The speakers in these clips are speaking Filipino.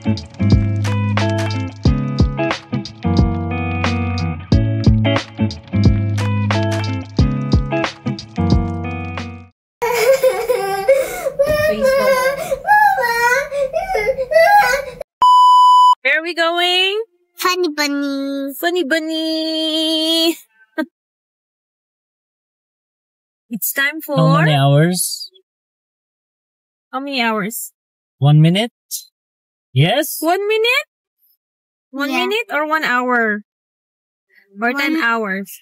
Where are we going? Funny bunny. Funny bunny. It's time for... How many hours? How many hours? 1 minute? Yes? 1 minute? 1 Yeah. minute or 1 hour? Or 10 hours?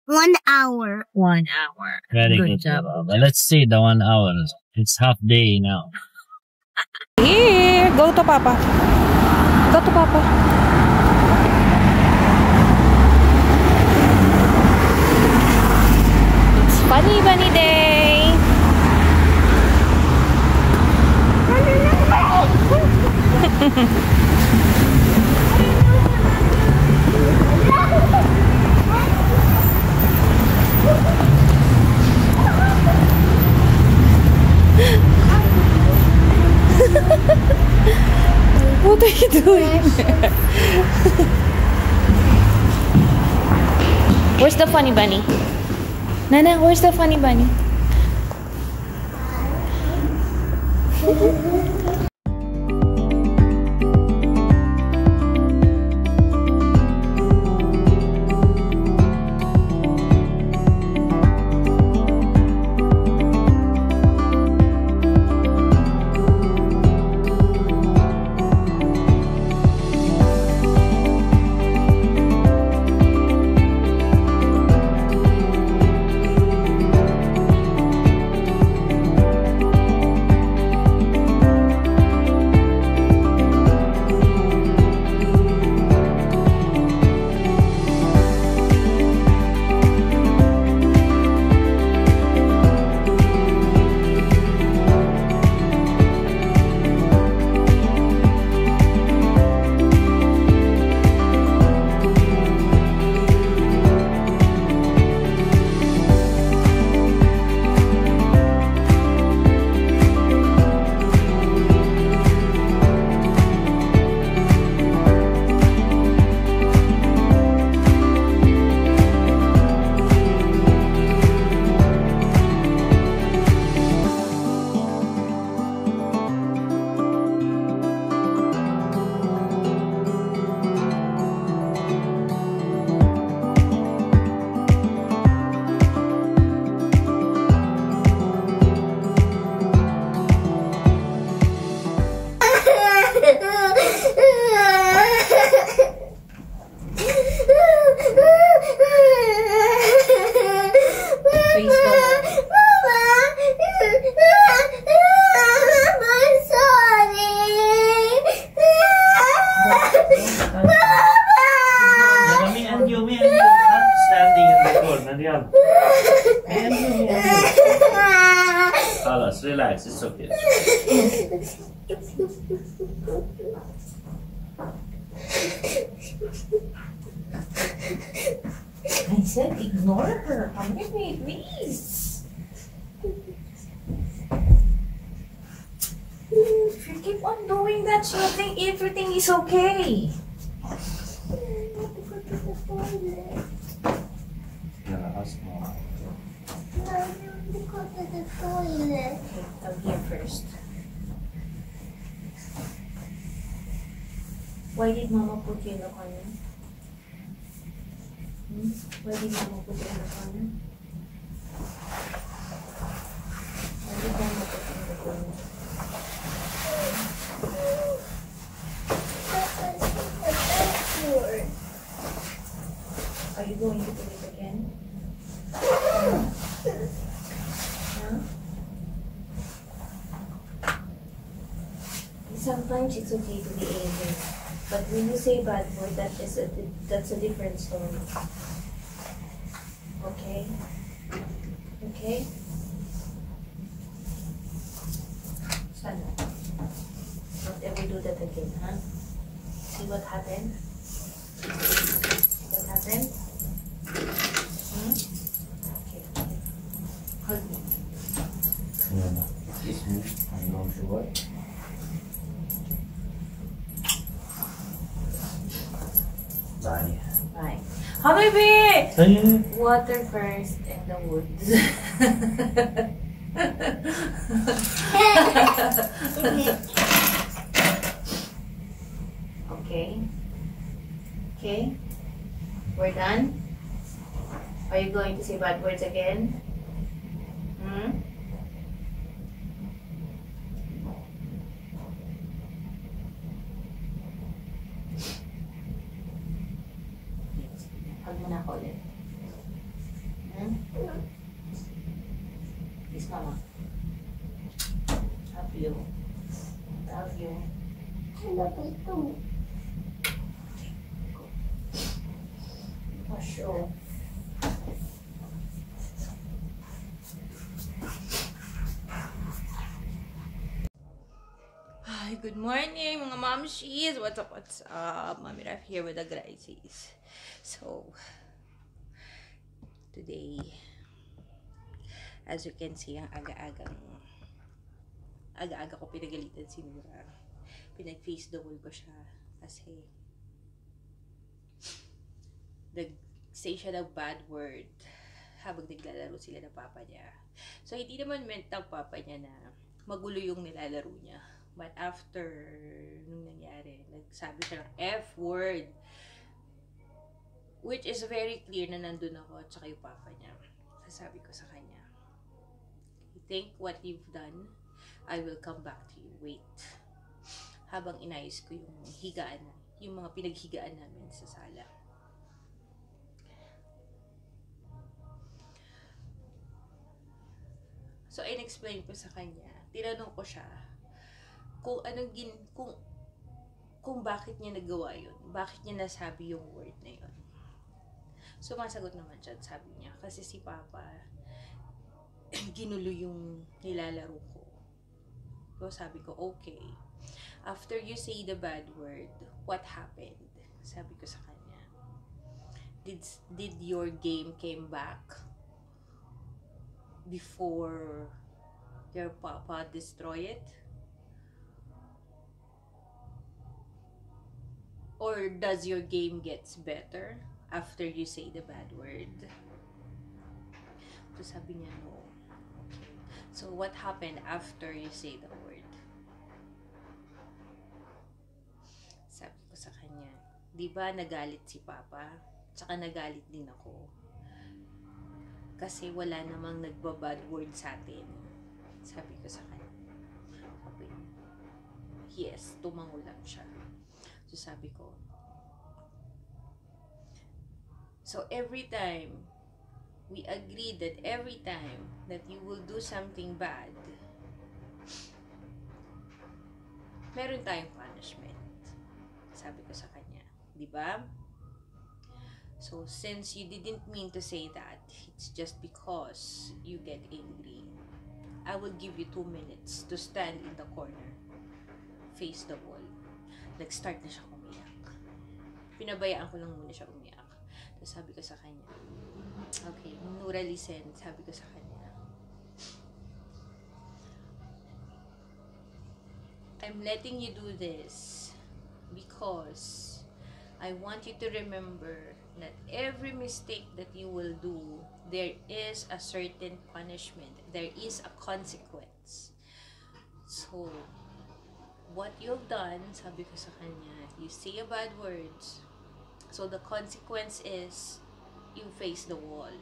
1 hour. 1 hour. Very good job. But let's see the 1 hour. It's half day now. Here, go to Papa. Go to Papa. It's Funny Bunny Day. What are you doing? Where's the funny bunny? Nana, where's the funny bunny? Relax, it's okay. I said ignore her. Come with me, please. If you keep on doing that, she'll think everything is okay. Go to the toilet. Okay, come here first. Why did Mama put you in the corner? Why did Mama put you in the corner? Why did Mama put you in the corner? Are you going to do it again? Huh? Sometimes it's okay to be angry, but when you say bad word, that's a different story. Okay? Okay? Stand up. Don't ever do that again, huh? See what happened? What happened? Okay. Hug me. Kiss me. I'm going to work. Habibi! Ayun. Water first and the woods. Okay. Okay. We're done. Are you going to say bad words again? Hmm? Hug mo na ako ulit. Hmm? Kiss mama. Love you. Love you. Love you too. For sure. Hi, good morning mga momshies. What's up, what's up? Mommy Raf here with the Gracies. So, today, as you can see, ang aga-aga ko pinagalitan si Nura. Pinag-face the wall ko siya kasi nag-say siya ng bad word habang naglalaro sila ng papa niya. So, hindi naman meant ng papa niya na magulo yung nilalaro niya. But after nung nangyari, nagsabi siya ng F word, which is very clear na nandun ako at saka yung papa niya. Sasabi ko sa kanya, you think what you've done, I will come back to you. Wait. Habang inayos ko yung higaan, yung mga pinaghigaan namin sa sala. So, in-explain ko sa kanya, tinanong ko siya, kung anong kung bakit niya nagawa yun, bakit niya nasabi yung word na yun. So, masagot naman siya, sabi niya, kasi si Papa, ginulo yung nilalaro ko. So, sabi ko, okay. After you say the bad word, what happened? Sabi ko sa kanya, did your game came back before your Papa destroy it? Or does your game gets better after you say the bad word? So sabi niya, no. Okay. So what happened after you say the word? Sabi ko sa kanya, di ba nagalit si Papa? Tsaka nagalit din ako. Kasi wala namang nagbabad word sa atin. Sabi ko sa kanya. Sabi, yes, tumango lang siya. So sabi ko, so every time, we agreed that every time that you will do something bad, meron tayong punishment. Sabi ko sa kanya, di ba? So since you didn't mean to say that, it's just because you get angry, I will give you 2 minutes to stand in the corner, face the wall. Nag-start na siya umiyak. Pinabayaan ko lang muna siya umiyak. Tapos sabi ko sa kanya, okay, Nura, listen. Sabi ko sa kanya, I'm letting you do this because I want you to remember that every mistake that you will do, there is a certain punishment. There is a consequence. So, what you've done, sabi ko sa kanya, you say a bad words. So, the consequence is, you face the wall.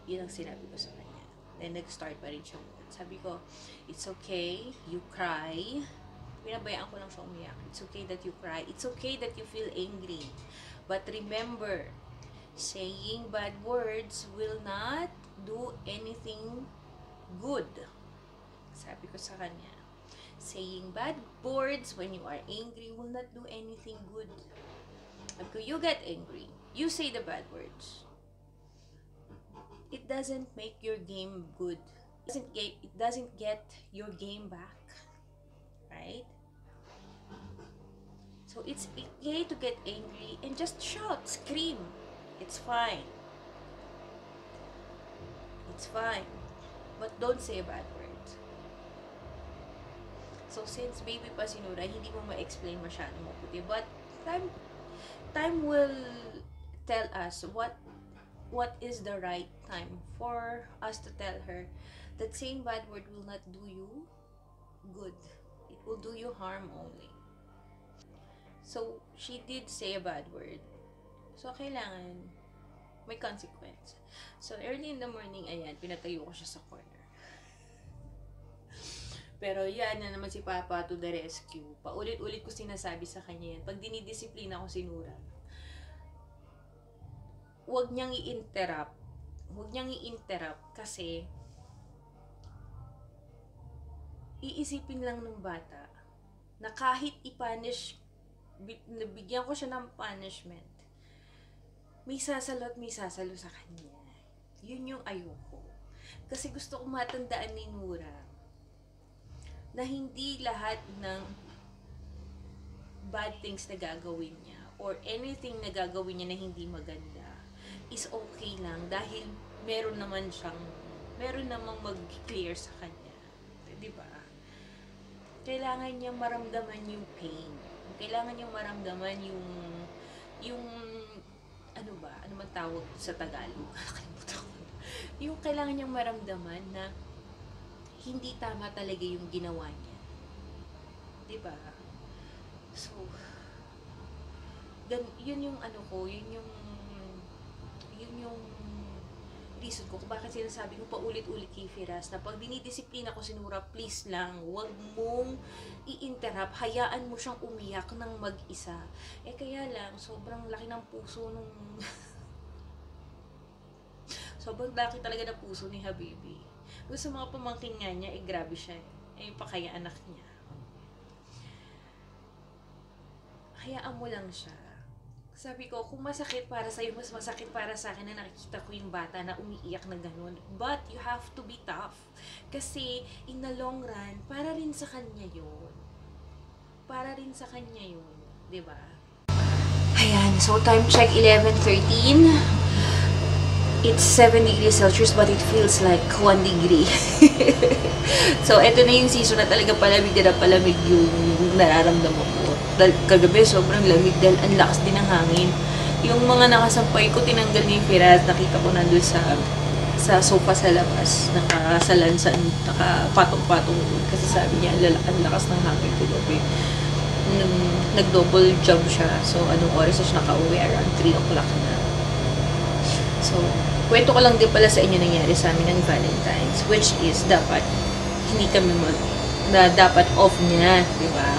Yun ang sinabi ko sa kanya. Then, nag-start pa rin siya. Sabi ko, it's okay, you cry. Pinabayaan ko lang siya umiyak. It's okay that you cry. It's okay that you feel angry. But remember, saying bad words will not do anything good. Sabi ko sa kanya, saying bad words when you are angry will not do anything good. Sabi ko, you get angry. You say the bad words. It doesn't make your game good. It doesn't get your game back. Right? So it's okay to get angry and just shout, scream. It's fine. It's fine. But don't say bad words. So since baby pa si Nura, hindi mo ma-explain masyadong mabuti. But time tell us what is the right time for us to tell her that saying bad word will not do you good. It will do you harm only. So, she did say a bad word. So, kailangan may consequence. So, early in the morning, ayan, pinatayo ko siya sa corner. Pero yan na naman si Papa to the rescue. Paulit-ulit ko sinasabi sa kanya yan. Pag dinidisiplina ko si Nura, huwag niyang i-interrupt. Huwag niyang i-interrupt kasi iisipin lang ng bata na kahit i-punish, bigyan ko siya ng punishment, may sasalo at may sasalo sa kanya. Yun yung ayoko. Kasi gusto ko matandaan ni Nura na hindi lahat ng bad things na gagawin niya or anything na gagawin niya na hindi maganda is okay lang dahil meron namang mag-clear sa kanya. Diba? Kailangan niya maramdaman yung pain. Kailangan niya maramdaman yung ano ba? Ano man tawag sa Tagalog? Nakalimutan ko. Yung kailangan niyang maramdaman na hindi tama talaga yung ginawa niya. Diba? So, yun yung ano ko, yun yung reason ko kung bakit sinasabi ko paulit-ulit kay Firas na pag dinidisiplina ko si Nura, please lang, huwag mong i-interrupt, hayaan mo siyang umiyak ng mag-isa. Kaya lang, sobrang laki ng puso nung sobrang laki talaga ng puso ni Habibi. Gusto mga pamangkin nga niya, grabe siya. Yung pa kaya anak niya. Hayaan mo lang siya. Sabi ko, kung masakit para sa'yo, mas masakit para sa akin na nakikita ko yung bata na umiiyak na ganun. But you have to be tough. Kasi, in the long run, para rin sa kanya yun. Para rin sa kanya yun. Diba? Ayan, so time check 11:13. It's 7 degrees Celsius but it feels like 1 degree. So, eto na yung season na talaga palamig yung nararamdaman ko. Kagabi, sobrang lamig dahil ang lakas din ng hangin. Yung mga nakasampay ko, tinanggal ni Firas. Nakita ko nandun sa sofa sa labas. Nakasalansan, nakapatong-patong. Kasi sabi niya, ang lakas ng hangin ko gabi. Nag-double job siya. So, anong oras na siya nakauwi? Around 3 o'clock na. So, kwento ko lang din pala sa inyo nangyari sa amin ng Valentine's, which is dapat hindi kami dapat off niya, di ba?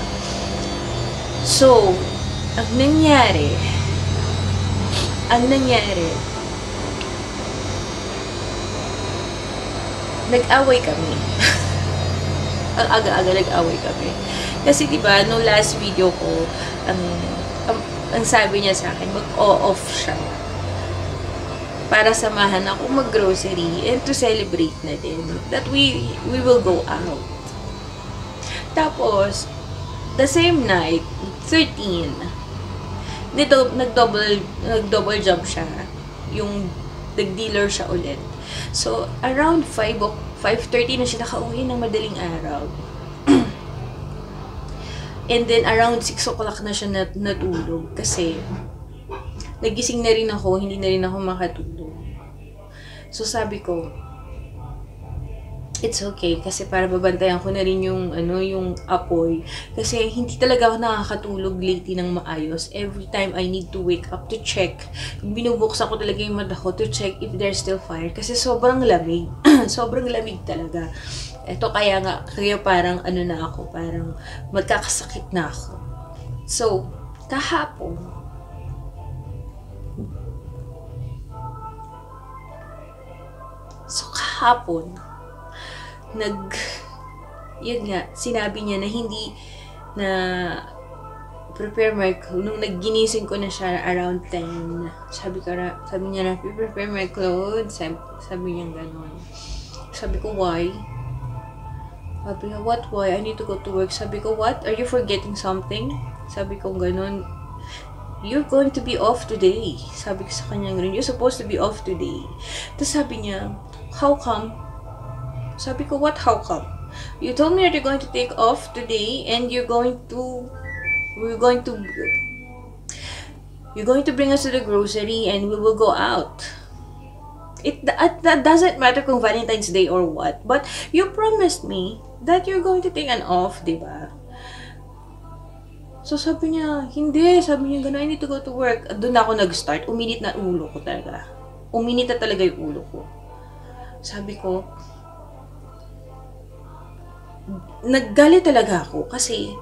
So, ang nangyari, nag-away kami. Ang aga-aga nag-away kami. Kasi di ba, no last video ko, ang sabi niya sa akin, mag-off siya. Para samahan ako mag-grocery and to celebrate na din that we will go out. Tapos, the same night, 13, nag-double job siya. Yung nag-dealer siya ulit. So, around 5:30 na siya nakauwi ng madaling araw. And then, around 6 o'clock na siya natulog. Kasi, nagising na rin ako, hindi na rin ako makatulog. So, sabi ko, it's okay. Kasi para babantayan ko na rin yung apoy. Kasi hindi talaga ako nakakatulog lately ng maayos. Every time I need to wake up to check. Binubuksan ko talaga yung mata ko to check if there's still fire. Kasi sobrang lamig. Sobrang lamig talaga. Ito kaya parang na ako, parang magkakasakit na ako. So, kahapon, yun nga, sinabi niya na hindi na prepare my nung nagginising ko na siya around 10. Sabi niya na prepare my clothes. Sabi niya gano'n. Sabi ko, why? Sabi niya, what, why? I need to go to work. Sabi ko, what? Are you forgetting something? Sabi ko gano'n. You're going to be off today. Sabi ko sa kanya gano'n. You're supposed to be off today. Tapos sabi niya, how come? Sabi ko, what, how come? You told me that you're going to take off today and we're going to You're going to bring us to the grocery and we will go out. That doesn't matter kung Valentine's Day or what. But you promised me that you're going to take an off, di ba? So sabi niya, hindi. Sabi niya, gano'n, I need to go to work. Doon ako nag-start. Uminit na ulo ko talaga. Uminit na talaga yung ulo ko. Sabi ko, naggalit talaga ako kasi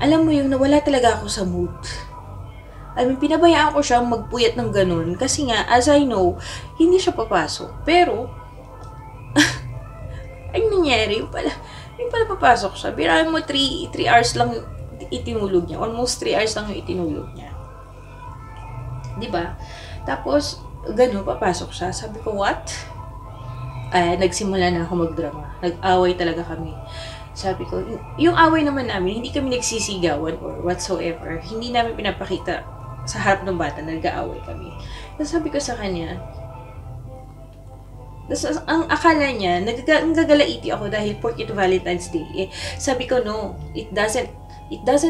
alam mo yung nawala talaga ako sa mood. I mean, pinabayaan ko siyang magpuyat ng ganun kasi nga, as I know, hindi siya papasok. Pero, ay nangyari, yung pala papasok siya. Birahan mo 3 hours lang yung itinulog niya. Almost 3 hours lang yung itinulog niya. Diba? Tapos, ganun, papasok siya. Sabi ko, what? Nagsimula na ako magdrama. Nag-away talaga kami. Sabi ko, yung away naman namin, hindi kami nagsisigawan or whatsoever. Hindi namin pinapakita sa harap ng bata na nag-aaway kami. Tapos sabi ko sa kanya, ang akala niya, nagagalaiti ako dahil porket Valentine's Day. Sabi ko, no, it doesn't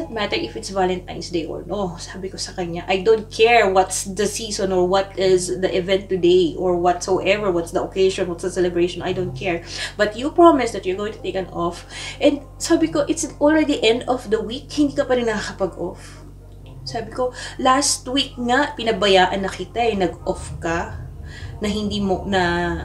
matter if it's Valentine's Day or no. Sabi ko sa kanya, I don't care what's the season or what is the event today or whatsoever, what's the occasion, what's the celebration, I don't care. But you promised that you're going to take an off. And sabi ko, it's already end of the week, hindi ka pa rin nakakapag-off. Sabi ko, last week nga, pinabayaan na kita nag-off ka, na hindi mo, na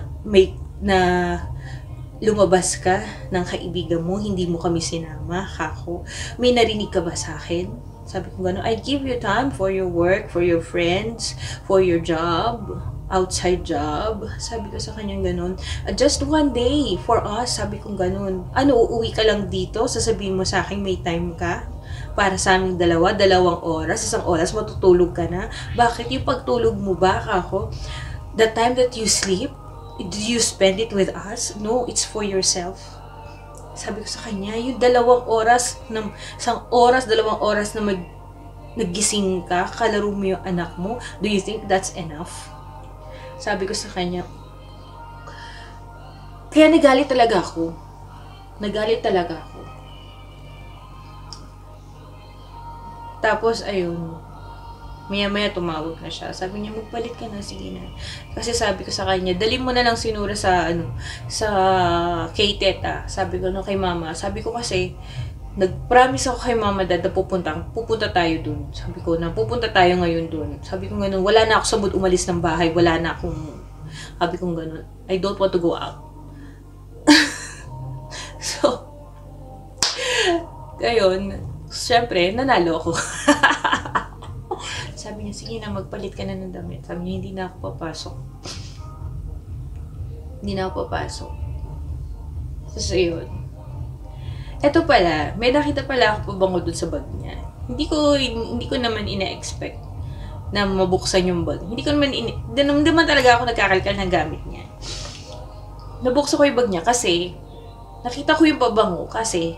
lumabas ka ng kaibigan mo, hindi mo kami sinama, kako. May narinig ka ba sa akin? Sabi ko gano'n, I give you time for your work, for your friends, for your job, outside job. Sabi ko sa kanyang gano'n, just one day for us, sabi ko gano'n. Ano, uuwi ka lang dito, sasabihin mo sa akin may time ka? Para sa aming dalawang oras, 1 oras, matutulog ka na. Bakit yung pagtulog mo ba, kako? The time that you sleep, do you spend it with us? No, it's for yourself. Sabi ko sa kanya, yung 2 oras, 1 oras, 2 oras na naggising ka, kalaro mo yung anak mo, do you think that's enough? Sabi ko sa kanya, kaya nagalit talaga ako. Tapos, ayun, maya-maya tumawag na siya. Sabi niya, magpalit ka na, sige na. Kasi sabi ko sa kanya, dali mo na lang sinura sa kay teta. Sabi ko kay mama. Sabi ko kasi, nag-promise ako kay mama dad na pupunta tayo dun. Sabi ko na, pupunta tayo ngayon dun. Sabi ko ganun, wala na ako sa mood umalis ng bahay. Sabi ko ganun, I don't want to go out. So, gayon, syempre, nanalo ako. Sabi niya, sige na, magpalit ka na ng damit. Sabi niya, hindi na ako papasok. So, yun. Eto pala, may nakita pala ako pabango dun sa bag niya. Hindi ko naman ina-expect na mabuksan yung bag. Hindi naman talaga ako nagkakalkal ng gamit niya. Nabuksan ko yung bag niya kasi, nakita ko yung pabango kasi,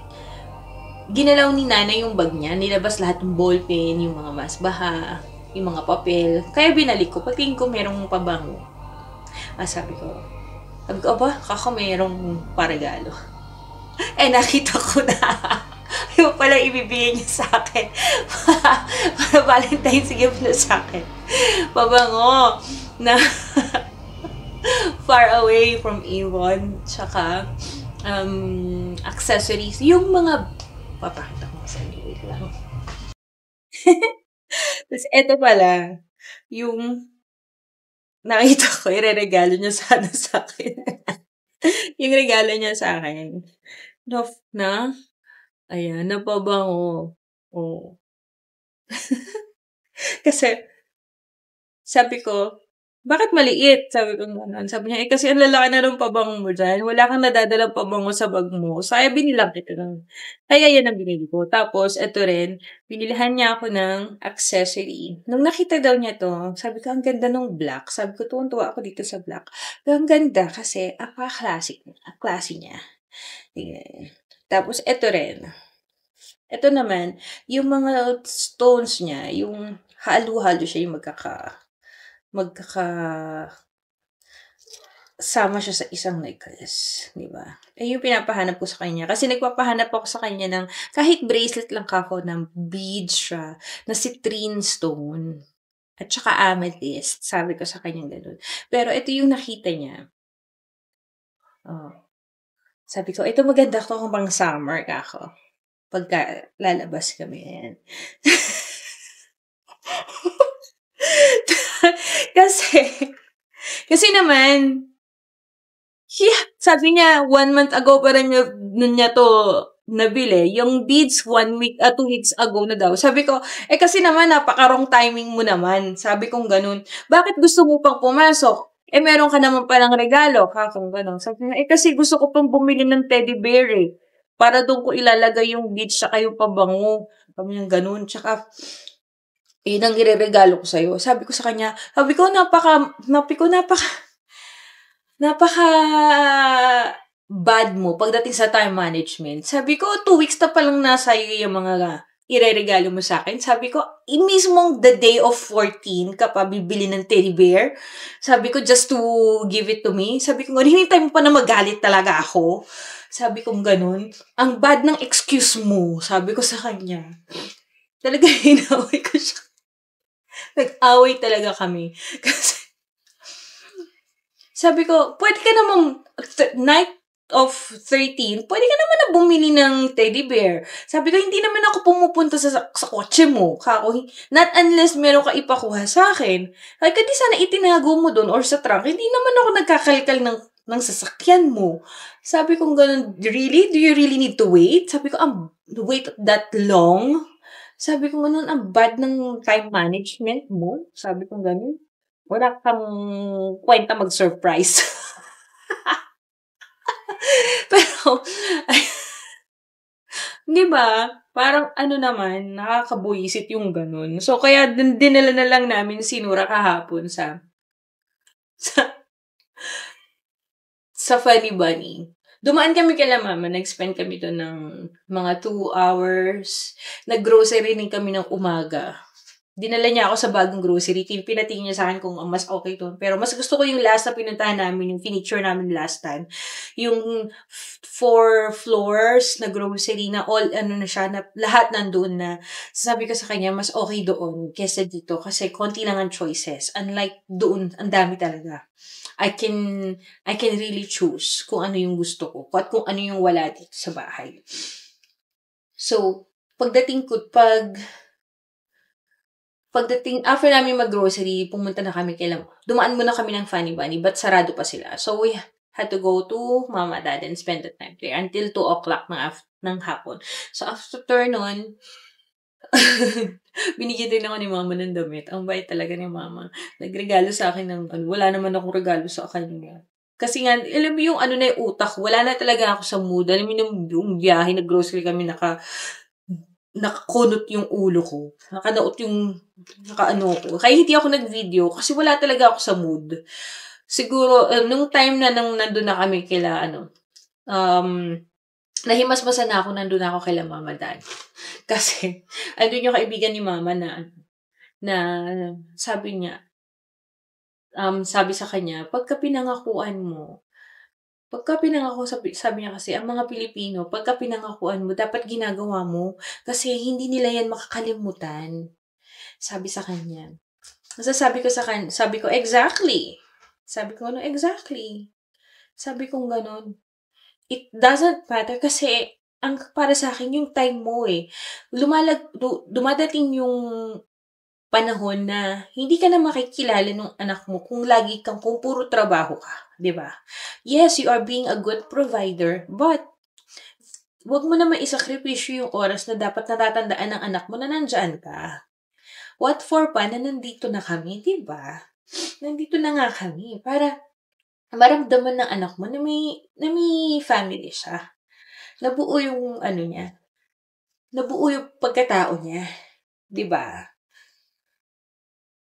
ginalaw ni nanay yung bag niya, nilabas lahat ng ballpen, yung mga masbaha, yung mga papel. Kaya binalik ko, pagtingin ko merong pabango. Sabi ko, aba, merong paragalo. Nakita ko na, yung pala ibibigay niya sa akin. Para Valentine's gift na sa akin. Pabango na far away from Avon, tsaka accessories, yung mga papakita ko sa inyo. Wait lang. Tapos, eto pala, yung nakita ko, ireregalo niya sana sa akin. Yung regalo niya sa akin. Ayan, napabango. Oh. Kasi, sabi ko, bakit maliit? Sabi ko naman. Sabi niya, kasi ang lalaki na ng pabango mo dyan. Wala kang nadadalang pabango sa bag mo. So, binilang kita lang. Kaya yan ang binili ko. Tapos, eto rin, binilihan niya ako ng accessory. Nung nakita daw niya to, sabi ko, ang ganda ng black. Sabi ko, tuwang-tuwa ako dito sa black. Ang ganda kasi, klase niya. Yeah. Tapos, eto rin. Eto naman, yung mga stones niya, yung halo-halo siya, yung sama siya sa isang necklace, di ba? Yung pinapahanap ko sa kanya. Kasi nagpapahanap ako sa kanya ng, kahit bracelet lang kako, ng beads siya, na citrine stone, at saka amethyst. Sabi ko sa kanya ganun. Pero ito yung nakita niya. Oh. Sabi ko, ito maganda ko kung pang summer kako. Pagka lalabas kami. Yan. kasi naman, sabi niya, 1 month ago pa rin niya to nabili. Yung beads, 2 weeks ago na daw. Sabi ko, kasi naman, napaka-wrong timing mo naman. Sabi kong ganun. Bakit gusto mo pang pumasok? Meron ka naman palang regalo. Kakang ganun. Sabi niya, kasi gusto ko pang bumili ng teddy bear para doon ko ilalagay yung beads tsaka yung pabango. Sabi niya, ganun. Tsaka, yun ang ireregalo ko sa'yo. Sabi ko sa kanya, napaka bad mo pagdating sa time management. Sabi ko, 2 weeks na palang nasa iyo yung mga ireregalo mo sa akin. Sabi ko, mismong the day of 14 ka pa bibili ng teddy bear. Sabi ko, just to give it to me. Sabi ko, hinintay mo pa na magalit talaga ako. Sabi ko, ganun. Ang bad ng excuse mo. Sabi ko sa kanya. Talaga hinaway ko siya. Nag-away talaga kami. Kasi, sabi ko, pwede ka namang, night of 13, pwede ka naman na bumili ng teddy bear. Sabi ko, hindi naman ako pumupunta sa kotse mo. Not unless meron ka ipakuha sa akin. Like, di sana itinago mo doon or sa trunk. Hindi naman ako nagkakalkal ng sasakyan mo. Sabi ko, ganun, really? Do you really need to wait? Sabi ko, wait that long? Sabi ko, ganun, ang bad ng time management mo. Sabi ko, ganun. Wala kang kwenta mag-surprise. Pero, di ba? Parang naman, nakakabuisit yung ganun. So, kaya dinala na lang namin sinura kahapon sa Funny Bunny. Dumaan kami kay mama, nag-spend kami doon ng mga 2 hours. Nag-grocery rin kami ng umaga. Dinala niya ako sa bagong grocery. Pinatingin niya sa akin kung mas okay to. Pero mas gusto ko yung last na pinuntahan namin, yung feature namin last time. Yung 4 floors na grocery na all, na siya, na lahat nandun na. Sabi ko sa kanya, mas okay doon kesa dito kasi konti lang ang choices. Unlike doon, ang dami talaga. I can really choose kung ano yung gusto ko at kung ano yung wala dito sa bahay. So, after namin mag-grocery, pumunta na kami dumaan muna kami ng Funny Bunny, but sarado pa sila. So, we had to go to Mama, Dad, and spend the time there until 2 o'clock ng hapon. So, after nun, binigyan din ako ni Mama ng damit. Ang bait talaga ni Mama. Nagregalo sa akin ng, wala naman akong regalo sa kanya. Kasi nga, alam mo yung yung utak, wala na talaga ako sa mood. Alam mo yung biyahe, nag-grocery kami, nakakunot yung ulo ko. Nakanaot yung, ko. Kaya hindi ako nag-video kasi wala talaga ako sa mood. Siguro, nung time na nandun na kami nahimasmasan na ako, nandun na ako kay Mama, Dad. Kasi, andun yung kaibigan ni Mama na sabi niya, sabi sa kanya, pagka pinangakuan mo, sabi niya kasi, ang mga Pilipino, pagka pinangakuan mo, dapat ginagawa mo, kasi hindi nila yan makakalimutan. Sabi sa kanya. Sabi ko, exactly. Sabi ko, exactly. Sabi ko, ganon. It doesn't matter kasi para sa akin yung time mo dumadating yung panahon na hindi ka na makikilala ng anak mo kung puro trabaho ka, 'di ba? Yes, you are being a good provider, but wag mo na maisakripisyo yung oras na dapat natatandaan ng anak mo na nandiyan ka. What for pa na nandito na kami, 'di ba? Nandito na nga kami para maramdaman ng anak mo na may family siya. Nabuo yung niya. Nabuo yung pagkatao niya. 'Di ba?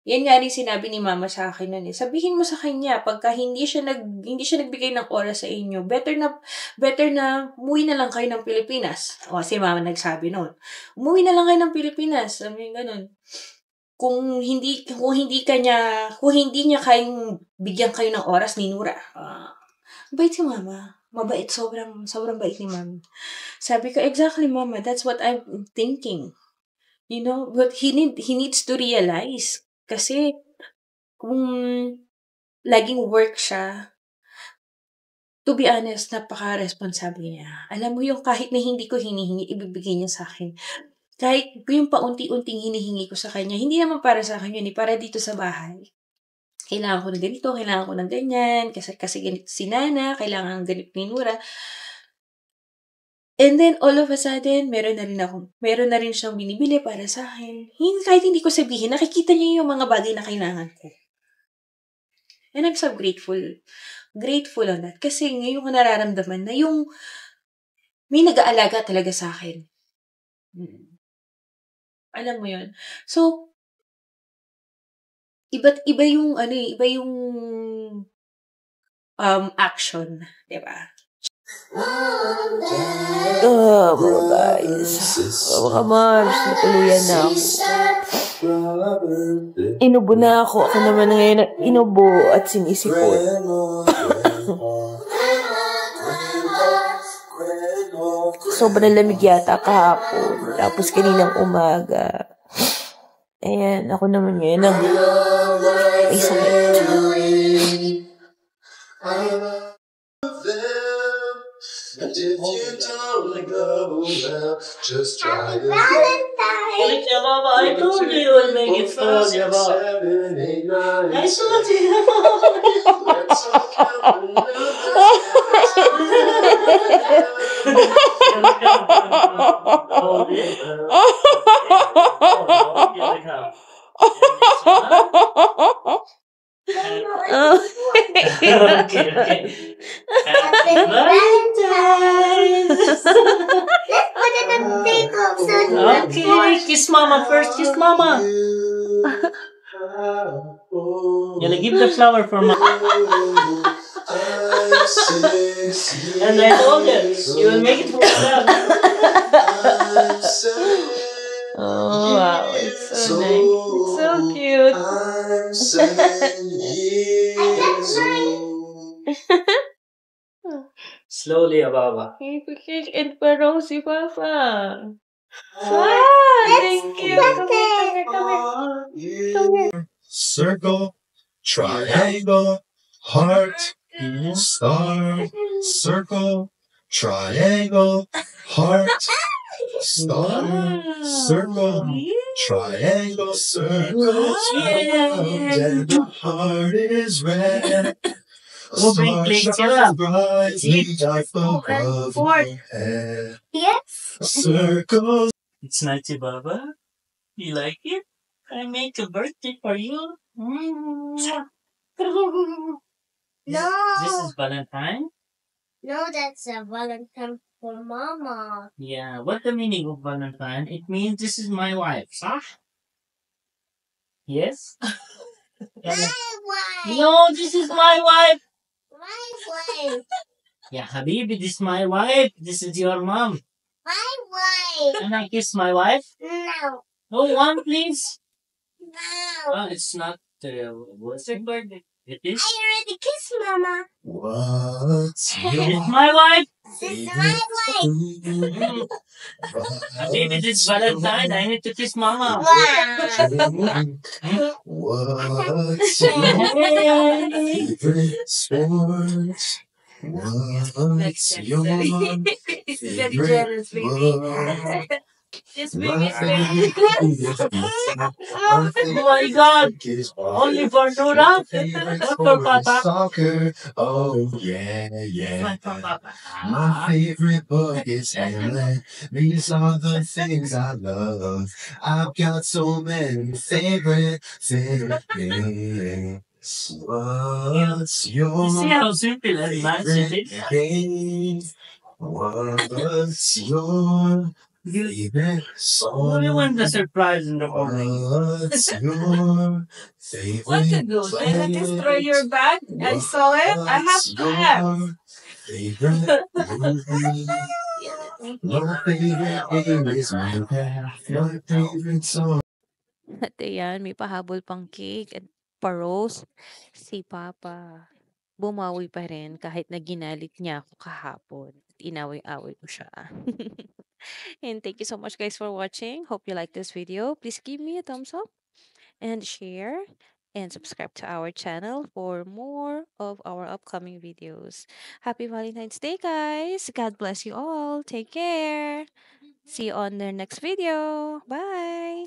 Yan nga rin sinabi ni Mama sa akin nun Sabihin mo sa kanya, pagka hindi siya nagbigay ng oras sa inyo, better na umuwi na lang kayo ng Pilipinas. O, si Mama nagsabi nun. Umuwi na lang kayo ng Pilipinas. Sabi ganun. kung hindi niya kayang bigyan kayo ng oras ni Nura. Bait si Mama. Mabait, sobrang bait ni Mama. Sabi ko, exactly, Mama, that's what I'm thinking. You know, but he needs to realize. Kasi, kung laging work siya, to be honest, napaka-responsable niya. Alam mo yung kahit na hindi ko hinihingi, ibibigay niya sa akin. Kahit yung paunti-unting hinihingi ko sa kanya, hindi naman para sa akin yun, para dito sa bahay. Kailangan ko ng ganito, kailangan ko ng ganyan, kasi ganito si Nana, kailangan ng ganito ni Nura. And then, all of a sudden, meron na rin siyang binibili para sa akin. Kahit hindi ko sabihin, nakikita niya yung mga bagay na kailangan ko. And I'm so grateful on that. Kasi ngayon ko nararamdaman na yung may nag-aalaga talaga sa akin. Alam mo yun. So, iba yung action, diba? Mga guys. Mga moms, natuluyan na ako. Inubo na ako. Ako naman ngayon na inubo at sinisipot. Sobrang lamig yata kahapon. Tapos kaninang umaga. Ayan, ako naman ngayon na may sakit. And if you don't go well, just try to Like, Mama, I told you it would make it fun, Mama. I told you. Okay. Happy Valentine's! Let's put it on the table so Okay, kiss Mama first. Kiss Mama. Gonna give the flower for Mama. And I told you, you will make it for yourself. Oh wow, it's so nice. It's so cute. Slowly, Ababa. Cake and parang si Papa. Wow, thank you. Come here. Circle, triangle, heart, star, circle, triangle, heart, star, circle, triangle, circle, and the heart is red. Star shines brightly above my head. Yes. Circles. It's nice, Baba. You like it? I make a birthday for you. No. This is Valentine? No, that's a Valentine for Mama. Yeah, what the meaning of Valentine? It means this is my wife, huh? Yes? My wife. No, this is my wife. My wife. Yeah, Habibi, this is my wife. This is your mom. My wife. Can I kiss my wife? No. Oh, one, please. No. Oh, it's not what's your birthday? It is? I already kissed Mama. What's It's your my wife. This is my wife. Habibi, this is Valentine. I need to kiss Mama. Wow. What's your favorite sport? What's your favorite book? This My baby is favorite Oh my God. Only for Nura? Not for Papa? Soccer. Oh, yeah, Not yeah. for Papa. My favorite book is Hamlet. These are the things I love. I've got so many favorite things. What's You see your how simple and nice it favorite is? game? What's your favorite Only song? want the surprise in the morning. What's your favorite What to do? Did I destroy planet? your bag? I saw it. I have What's plans. your favorite movie? Your favorite game is Minecraft. My favorite song. At ayan, may pahabol pang cake at pa-rose. Si Papa, bumawi pa rin kahit na ginalit niya ako kahapon. At inaway-away ko siya. And thank you so much guys for watching. Hope you like this video. Please give me a thumbs up and share and subscribe to our channel for more of our upcoming videos. Happy Valentine's Day, guys. God bless you all. Take care. See you on the next video. Bye.